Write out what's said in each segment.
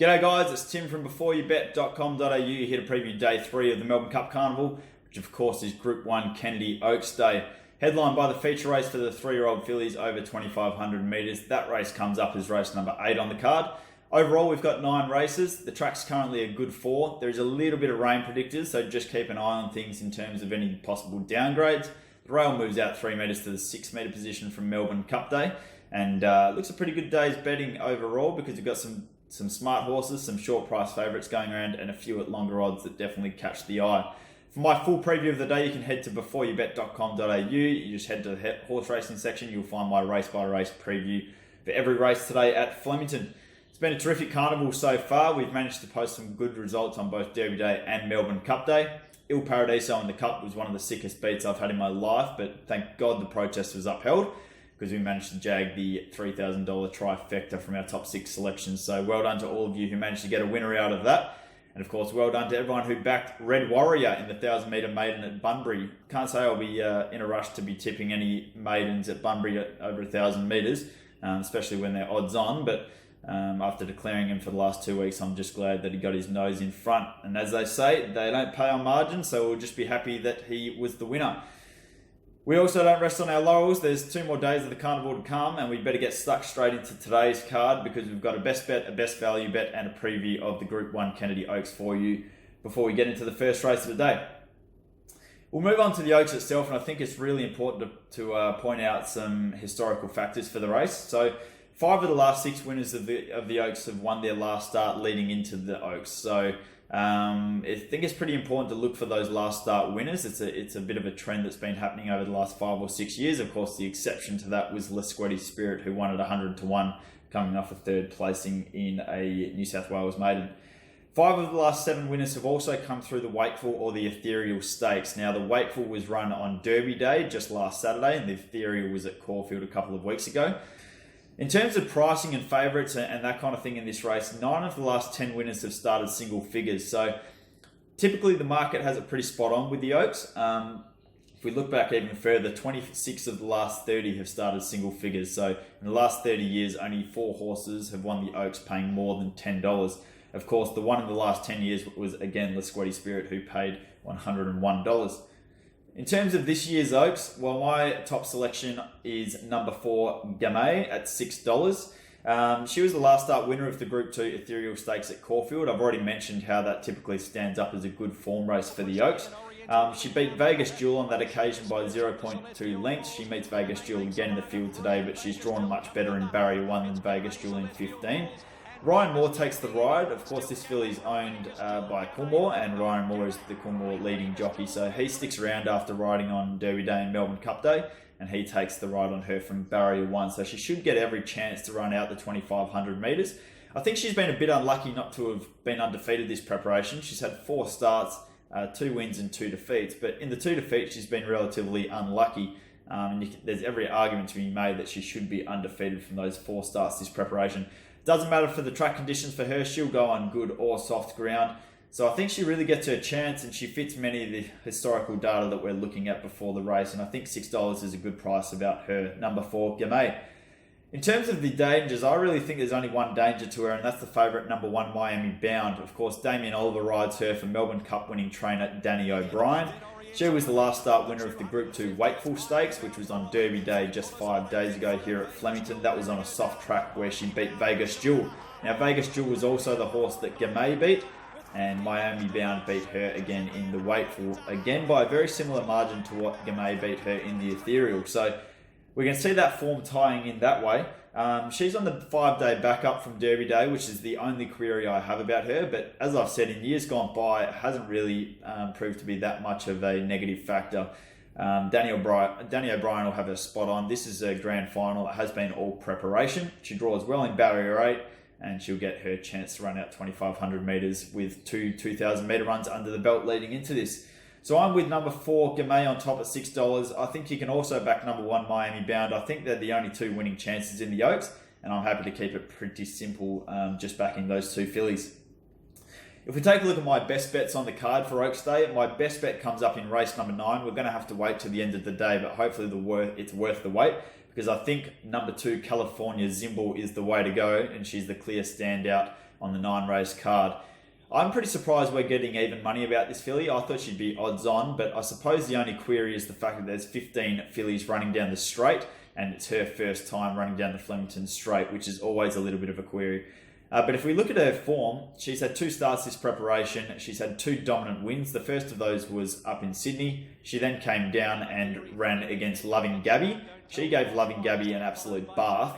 G'day guys, it's Tim from beforeyoubet.com.au here to preview day 3 of the Melbourne Cup Carnival, which of course is Group 1 Kennedy Oaks Day. Headlined by the feature race for the 3-year-old fillies over 2,500 metres. That race comes up as race number 8 on the card. Overall, we've got 9 races. The track's currently a good 4. There's a little bit of rain predicted, so just keep an eye on things in terms of any possible downgrades. The rail moves out 3 metres to the 6 metre position from Melbourne Cup Day, and looks a pretty good day's betting overall because we've got some smart horses, some short price favourites going around, and a few at longer odds that definitely catch the eye. For my full preview of the day, you can head to beforeyoubet.com.au. You just head to the horse racing section. You'll find my race by race preview for every race today at Flemington. It's been a terrific carnival so far. We've managed to post some good results on both Derby Day and Melbourne Cup Day. Il Paradiso in the Cup was one of the sickest beats I've had in my life, but thank God the protest was upheld, because we managed to jag the $3,000 trifecta from our top 6 selections. So well done to all of you who managed to get a winner out of that. And of course, well done to everyone who backed Red Warrior in the 1,000 metre maiden at Bunbury. Can't say I'll be in a rush to be tipping any maidens at Bunbury at over 1,000 metres, especially when they're odds on. But after declaring him for the last 2 weeks, I'm just glad that he got his nose in front. And as they say, they don't pay on margin, so we'll just be happy that he was the winner. We also don't rest on our laurels. There's 2 more days of the carnival to come, and we better get stuck straight into today's card because we've got a best bet, a best value bet, and a preview of the Group 1 Kennedy Oaks for you before we get into the first race of the day. We'll move on to the Oaks itself, and I think it's really important to point out some historical factors for the race. So 5 of the last 6 winners of the Oaks have won their last start leading into the Oaks. So I think it's pretty important to look for those last start winners. It's a bit of a trend that's been happening over the last 5 or 6 years. Of course, the exception to that was Responsibly Spirit, who won at 100 to 1, coming off a 3rd placing in a New South Wales maiden. 5 of the last 7 winners have also come through the Wakeful or the Ethereal Stakes. Now, the Wakeful was run on Derby Day just last Saturday, and the Ethereal was at Caulfield a couple of weeks ago. In terms of pricing and favourites and that kind of thing in this race, 9 of the last 10 winners have started single figures. So typically the market has it pretty spot on with the Oaks. If we look back even further, 26 of the last 30 have started single figures. So in the last 30 years, only 4 horses have won the Oaks paying more than $10. Of course, the one in the last 10 years was again Responsibly Spirit, who paid $101. In terms of this year's Oaks, well, my top selection is number 4, Gamay, at $6. She was the last start winner of the Group 2 Ethereal Stakes at Caulfield. I've already mentioned how that typically stands up as a good form race for the Oaks. She beat Vegas Jewel on that occasion by 0.2 lengths. She meets Vegas Jewel again in the field today, but she's drawn much better in Barrier 1 than Vegas Jewel in 15. Ryan Moore takes the ride. Of course, this filly is owned by Coolmore, and Ryan Moore is the Coolmore leading jockey, so he sticks around after riding on Derby Day and Melbourne Cup Day, and he takes the ride on her from Barrier 1, so she should get every chance to run out the 2,500 metres. I think she's been a bit unlucky not to have been undefeated this preparation. She's had 4 starts, 2 wins and 2 defeats, but in the 2 defeats she's been relatively unlucky. There's every argument to be made that she should be undefeated from those 4 starts this preparation. Doesn't matter for the track conditions for her, she'll go on good or soft ground. So I think she really gets her chance, and she fits many of the historical data that we're looking at before the race, and I think $6 is a good price about her, number 4, Gamay. In terms of the dangers, I really think there's only one danger to her, and that's the favourite, number 1, Miami Bound. Of course, Damien Oliver rides her for Melbourne Cup winning trainer Danny O'Brien. She was the last start winner of the Group 2 Wakeful Stakes, which was on Derby Day just 5 days ago here at Flemington. That was on a soft track where she beat Vegas Jewel. Now, Vegas Jewel was also the horse that Gamay beat, and Miami Bound beat her again in the Wakeful, again by a very similar margin to what Gamay beat her in the Ethereal. So we can see that form tying in that way. She's on the 5-day backup from Derby Day, which is the only query I have about her. But as I've said, in years gone by, it hasn't really proved to be that much of a negative factor. Danny O'Brien will have her spot on. This is a grand final. It has been all preparation. She draws well in Barrier 8, and she'll get her chance to run out 2,500 metres with 2 2,000 metre runs under the belt leading into this. So I'm with number 4, Gamay, on top at $6. I think you can also back number 1, Miami Bound. I think they're the only 2 winning chances in the Oaks, and I'm happy to keep it pretty simple, just backing those 2 fillies. If we take a look at my best bets on the card for Oaks Day, my best bet comes up in race number 9. We're going to have to wait till the end of the day, but hopefully it's worth the wait, because I think number 2, California Zimbal, is the way to go, and she's the clear standout on the 9-race card. I'm pretty surprised we're getting even money about this filly. I thought she'd be odds on, but I suppose the only query is the fact that there's 15 fillies running down the straight, and it's her first time running down the Flemington straight, which is always a little bit of a query. But if we look at her form, she's had 2 starts this preparation. She's had 2 dominant wins. The first of those was up in Sydney. She then came down and ran against Loving Gabby. She gave Loving Gabby an absolute bath.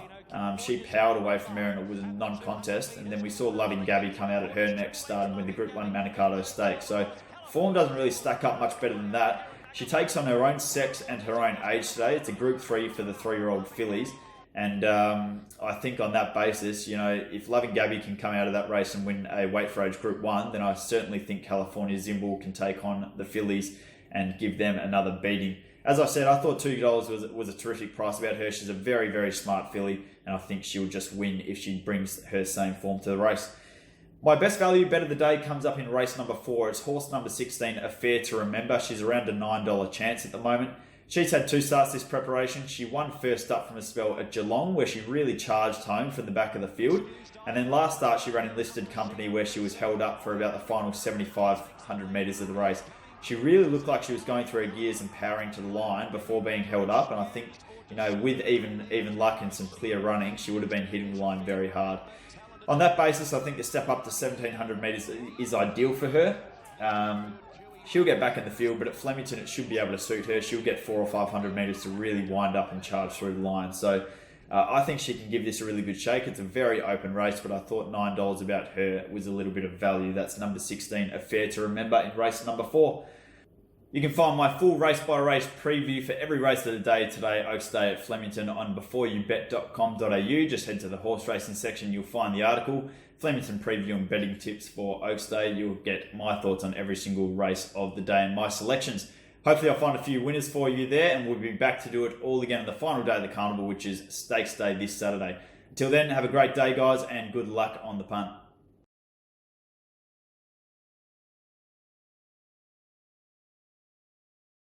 She powered away from her and it was a non-contest. And then we saw Loving Gabby come out at her next start and win the Group 1 Manikato Stakes. So form doesn't really stack up much better than that. She takes on her own sex and her own age today. It's a Group 3 for the 3-year-old fillies. And I think on that basis, if Loving Gabby can come out of that race and win a weight for age Group 1, then I certainly think California Zimble can take on the fillies and give them another beating. As I said, I thought $2 was a terrific price about her. She's a very, very smart filly, and I think she'll just win if she brings her same form to the race. My best value bet of the day comes up in race number 4. It's horse number 16, Affair to Remember. She's around a $9 chance at the moment. She's had 2 starts this preparation. She won first up from a spell at Geelong, where she really charged home from the back of the field. And then last start, she ran in listed company, where she was held up for about the final 7,500 metres of the race. She really looked like she was going through her gears and powering to the line before being held up. And I think, with even luck and some clear running, she would have been hitting the line very hard. On that basis, I think the step up to 1,700 metres is ideal for her. She'll get back in the field, but at Flemington, it should be able to suit her. She'll get 400 or 500 metres to really wind up and charge through the line. So I think she can give this a really good shake. It's a very open race, but I thought $9 about her was a little bit of value. That's number 16, Affair to Remember, in race number 4. You can find my full race-by-race preview for every race of the day today, Oaks Day at Flemington, on beforeyoubet.com.au. Just head to the horse racing section, you'll find the article. Flemington preview and betting tips for Oaks Day. You'll get my thoughts on every single race of the day and my selections. Hopefully I'll find a few winners for you there, and we'll be back to do it all again on the final day of the Carnival, which is Stakes Day this Saturday. Until then, have a great day, guys, and good luck on the punt.